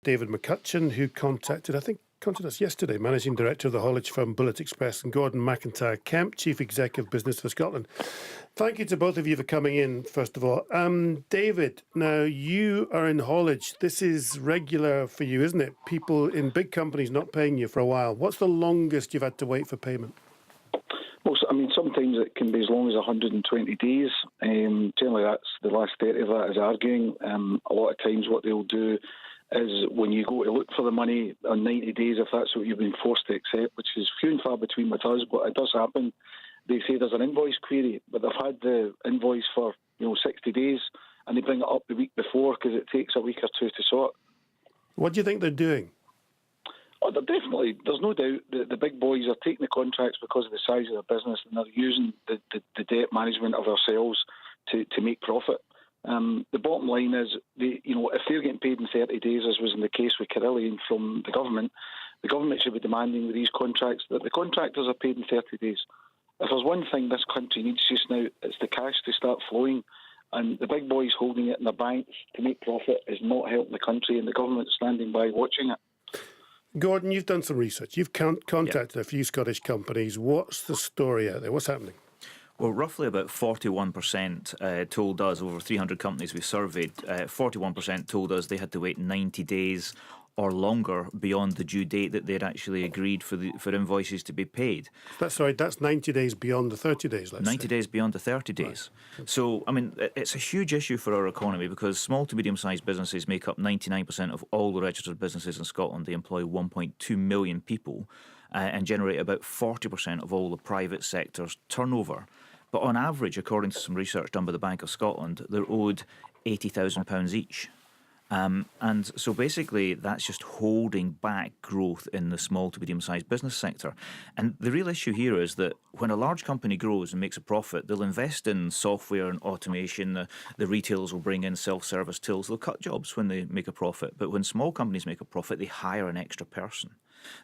David McCutcheon, who contacted us yesterday, Managing Director of the haulage firm Bullet Express, and Gordon MacIntyre-Kemp, Chief Executive Business for Scotland. Thank you to both of you for coming in, first of all. David, now you are in haulage. This is regular for you, isn't it? People in big companies not paying you for a while. What's the longest you've had to wait for payment? Well, I mean, sometimes it can be as long as 120 days. Generally, that's the last 30 of that is arguing. A lot of times what they'll do is when you go to look for the money on 90 days, if that's what you've been forced to accept, which is few and far between with us, but it does happen. They say there's an invoice query, but they've had the invoice for 60 days, and they bring it up the week before because it takes a week or two to sort. What do you think they're doing? Oh, they're definitely, there's no doubt that the big boys are taking the contracts because of the size of their business, and they're using the debt management of ourselves to make profit. The bottom line is, if they're getting paid in 30 days, as was in the case with Carillion from the government should be demanding with these contracts that the contractors are paid in 30 days. If there's one thing this country needs just now, it's the cash to start flowing. And the big boys holding it in their banks to make profit is not helping the country, and the government standing by watching it. Gordon, you've done some research. You've contacted a few Scottish companies. What's the story out there? What's happening? Well, roughly about 41% told us, over 300 companies we surveyed, 41% told us they had to wait 90 days or longer beyond the due date that they'd actually agreed for invoices to be paid. That's 90 days beyond the 30 days, let's 90 say. days beyond the 30 days. Right. So, I mean, it's a huge issue for our economy because small to medium-sized businesses make up 99% of all the registered businesses in Scotland. They employ 1.2 million people and generate about 40% of all the private sector's turnover. But on average, according to some research done by the Bank of Scotland, they're owed £80,000 each. And so basically that's just holding back growth in the small to medium-sized business sector. And the real issue here is that when a large company grows and makes a profit, they'll invest in software and automation. The retailers will bring in self-service tools. They'll cut jobs when they make a profit. But when small companies make a profit, they hire an extra person.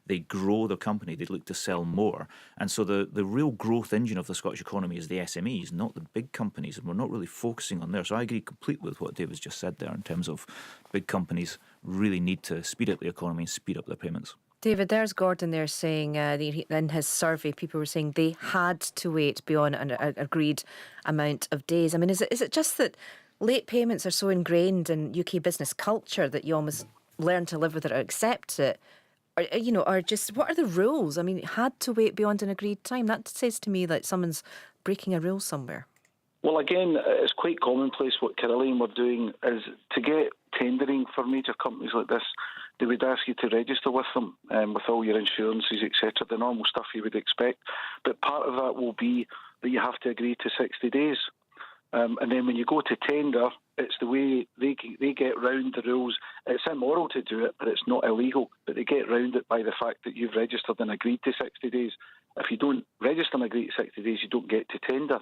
They grow their company, they look to sell more. And so the real growth engine of the Scottish economy is the SMEs, not the big companies, and we're not really focusing on there. So I agree completely with what David's just said there in terms of big companies really need to speed up the economy and speed up their payments. David, there's Gordon there saying in his survey, people were saying they had to wait beyond an agreed amount of days. I mean, is it just that late payments are so ingrained in UK business culture that you almost learn to live with it or accept it? Or just, what are the rules? I mean, had to wait beyond an agreed time. That says to me that someone's breaking a rule somewhere. Well, again, it's quite commonplace what Carillion were doing is to get tendering for major companies like this, they would ask you to register with them with all your insurances, etc., the normal stuff you would expect. But part of that will be that you have to agree to 60 days. And then when you go to tender, it's the way they get round the rules. It's immoral to do it, but it's not illegal. But they get round it by the fact that you've registered and agreed to 60 days. If you don't register and agree to 60 days, you don't get to tender.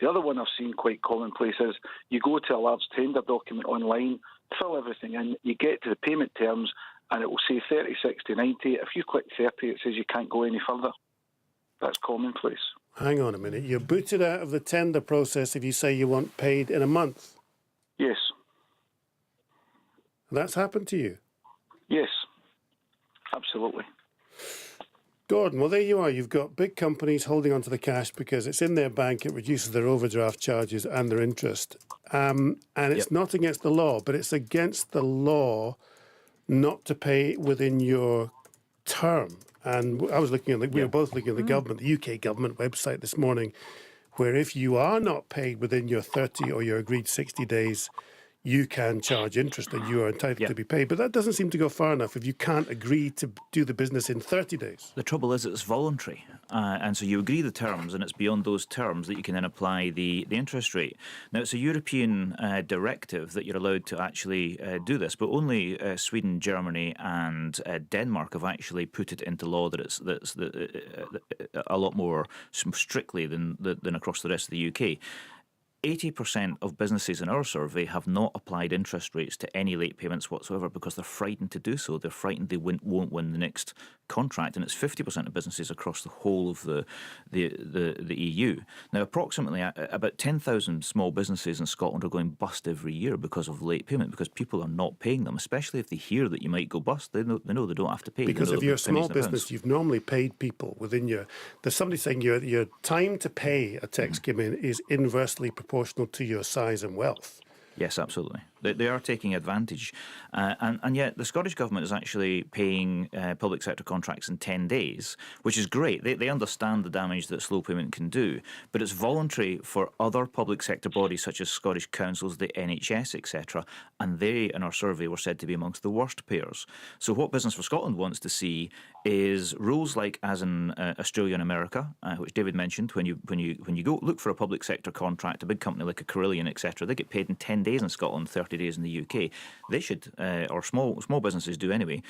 The other one I've seen quite commonplace is you go to a large tender document online, fill everything in, you get to the payment terms, and it will say 30, 60, 90. If you click 30, it says you can't go any further. That's commonplace. Hang on a minute. You're booted out of the tender process if you say you want paid in a month? Yes. That's happened to you? Yes, absolutely. Gordon, well, there you are. You've got big companies holding onto the cash because it's in their bank, it reduces their overdraft charges and their interest. And it's not against the law, but it's against the law not to pay within your term. And I was looking at we were both looking at the government, the UK government website this morning, where if you are not paid within your 30 or your agreed 60 days, you can charge interest and you are entitled to be paid. But that doesn't seem to go far enough if you can't agree to do the business in 30 days. The trouble is it's voluntary. And so you agree the terms, and it's beyond those terms that you can then apply the interest rate. Now, it's a European directive that you're allowed to actually do this, but only Sweden, Germany and Denmark have actually put it into law that's a lot more strictly than across the rest of the UK. 80% of businesses in our survey have not applied interest rates to any late payments whatsoever because they're frightened to do so. They're frightened they won't win the next contract, and it's 50% of businesses across the whole of the EU. Now, approximately about 10,000 small businesses in Scotland are going bust every year because of late payment, because people are not paying them, especially if they hear that you might go bust. They know they don't have to pay. Because if you're a small business, you've normally paid people within your... There's somebody saying your time to pay a tax came in is inversely proportional to your size and wealth. Yes, absolutely. They are taking advantage. And yet the Scottish Government is actually paying public sector contracts in 10 days, which is great. They understand the damage that slow payment can do, but it's voluntary for other public sector bodies such as Scottish councils, the NHS, etc. And they, in our survey, were said to be amongst the worst payers. So what Business for Scotland wants to see is rules like as in Australia and America, which David mentioned. When you go look for a public sector contract, a big company like a Carillion, etc., they get paid in 10 days in Scotland, 30 days in the UK. They should, or small businesses do anyway.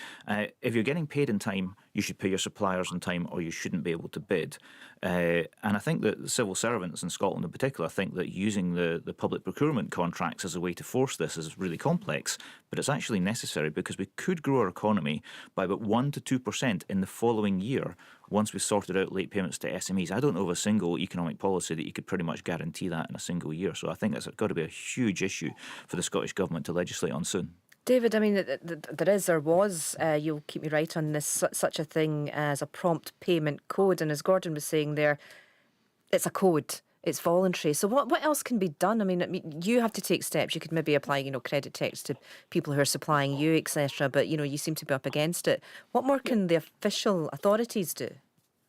If you're getting paid in time, you should pay your suppliers in time, or you shouldn't be able to bid. And I think that civil servants in Scotland in particular think that using the public procurement contracts as a way to force this is really complex, but it's actually necessary because we could grow our economy by about 1 to 2% in the following year once we've sorted out late payments to SMEs. I don't know of a single economic policy that you could pretty much guarantee that in a single year. So I think that's got to be a huge issue for the Scottish Government to legislate on soon. David, I mean, there was, you'll keep me right on this, such a thing as a prompt payment code. And as Gordon was saying there, it's a code. It's voluntary. So what else can be done? I mean, you have to take steps. You could maybe apply, credit checks to people who are supplying you, etc. But, you seem to be up against it. What more can the official authorities do?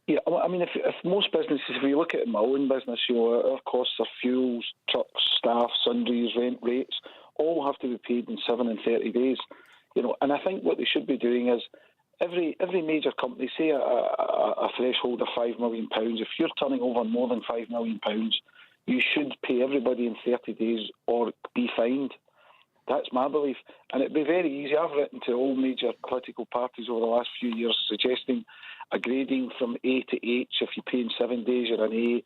Yeah, I mean, if most businesses, if you look at my own business, our costs are fuels, trucks, staff, sundries, rent rates, all have to be paid in 7 and 30 days. And I think what they should be doing is every major company, say a threshold of £5 million, if you're turning over more than £5 million, you should pay everybody in 30 days or be fined. That's my belief. And it'd be very easy. I've written to all major political parties over the last few years suggesting a grading from A to H. If you pay in 7 days, you're an A.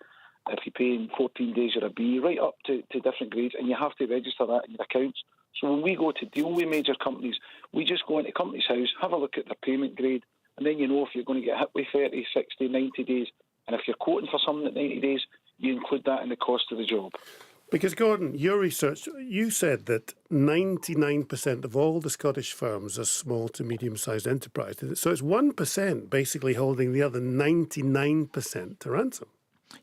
If you pay in 14 days, you're a B, right up to different grades, and you have to register that in your accounts. So when we go to deal with major companies, we just go into a company's house, have a look at their payment grade, and then you know if you're going to get hit with 30, 60, 90 days. And if you're quoting for something at 90 days, you include that in the cost of the job. Because, Gordon, your research, you said that 99% of all the Scottish firms are small to medium-sized enterprises. So it's 1% basically holding the other 99% to ransom.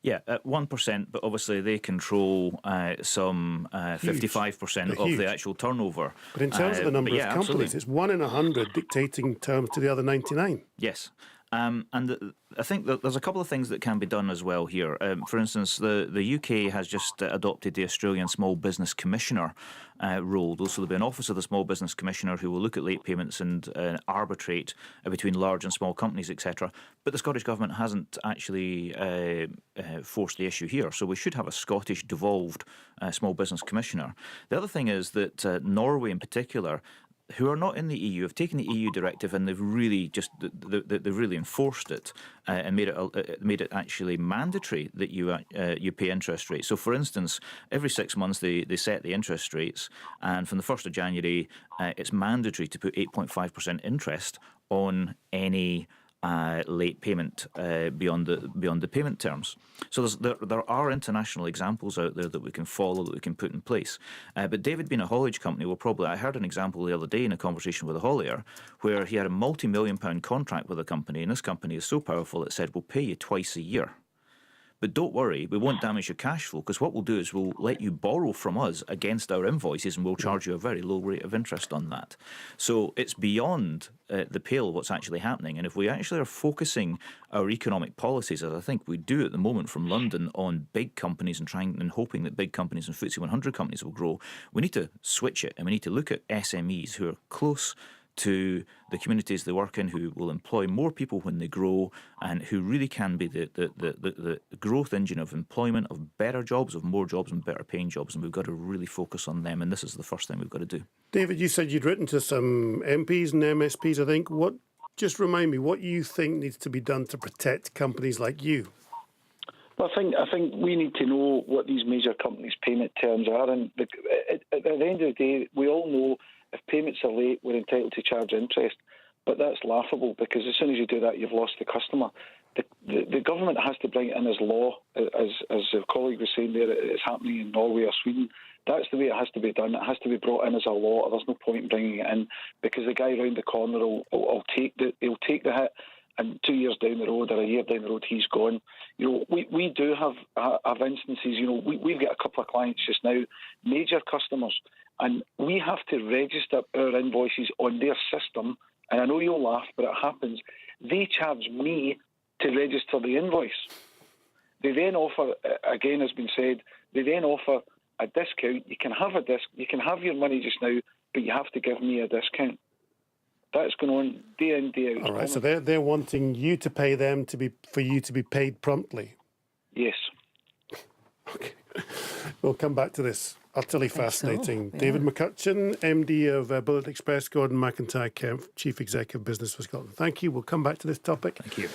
Yeah, 1%, but obviously they control some 55% of the actual turnover. But in terms of the number of companies, absolutely. It's 1 in 100 dictating terms to the other 99. Yes. And I think that there's a couple of things that can be done as well here. For instance, the UK has just adopted the Australian Small Business Commissioner role. So there'll be an Office of the Small Business Commissioner who will look at late payments and arbitrate between large and small companies, etc. But the Scottish Government hasn't actually forced the issue here. So we should have a Scottish devolved Small Business Commissioner. The other thing is that Norway in particular, who are not in the EU, have taken the EU directive and they've really they've really enforced it and made it actually mandatory that you pay interest rates. So, for instance, every 6 months they set the interest rates, and from the 1st of January, it's mandatory to put 8.5% interest on any late payment beyond the payment terms. So there are international examples out there that we can follow, that we can put in place. But David being a haulage company I heard an example the other day in a conversation with a haulier where he had a multi-million-pound contract with a company, and this company is so powerful it said, we'll pay you twice a year. But don't worry, we won't damage your cash flow, because what we'll do is we'll let you borrow from us against our invoices and we'll charge you a very low rate of interest on that. So it's beyond the pale of what's actually happening. And if we actually are focusing our economic policies, as I think we do at the moment from London, on big companies and hoping that big companies and FTSE 100 companies will grow, we need to switch it, and we need to look at SMEs who are close to the communities they work in, who will employ more people when they grow, and who really can be the growth engine of employment, of better jobs, of more jobs and better paying jobs. And we've got to really focus on them, and this is the first thing we've got to do. David, you said you'd written to some MPs and MSPs, I think. Just remind me what you think needs to be done to protect companies like you. Well, I think we need to know what these major companies' payment terms are, and at the end of the day, we all know if payments are late, we're entitled to charge interest. But that's laughable, because as soon as you do that, you've lost the customer. The government has to bring it in as law, as a colleague was saying there, it's happening in Norway or Sweden. That's the way it has to be done. It has to be brought in as a law. There's no point in bringing it in, because the guy round the corner will take the hit, and 2 years down the road or a year down the road, he's gone. We do have instances. We've got a couple of clients just now, major customers, and we have to register our invoices on their system. And I know you'll laugh, but it happens. They charge me to register the invoice. They then offer, again, as been said, they then offer a discount. You can have your money just now, but you have to give me a discount. That's going on day in, day out. All right, so they're wanting you to pay them for you to be paid promptly. Yes. Okay. We'll come back to this. Utterly fascinating. So, yeah. David McCutcheon, MD of Bullet Express, Gordon MacIntyre-Kemp, Chief Executive Business for Scotland. Thank you. We'll come back to this topic. Thank you.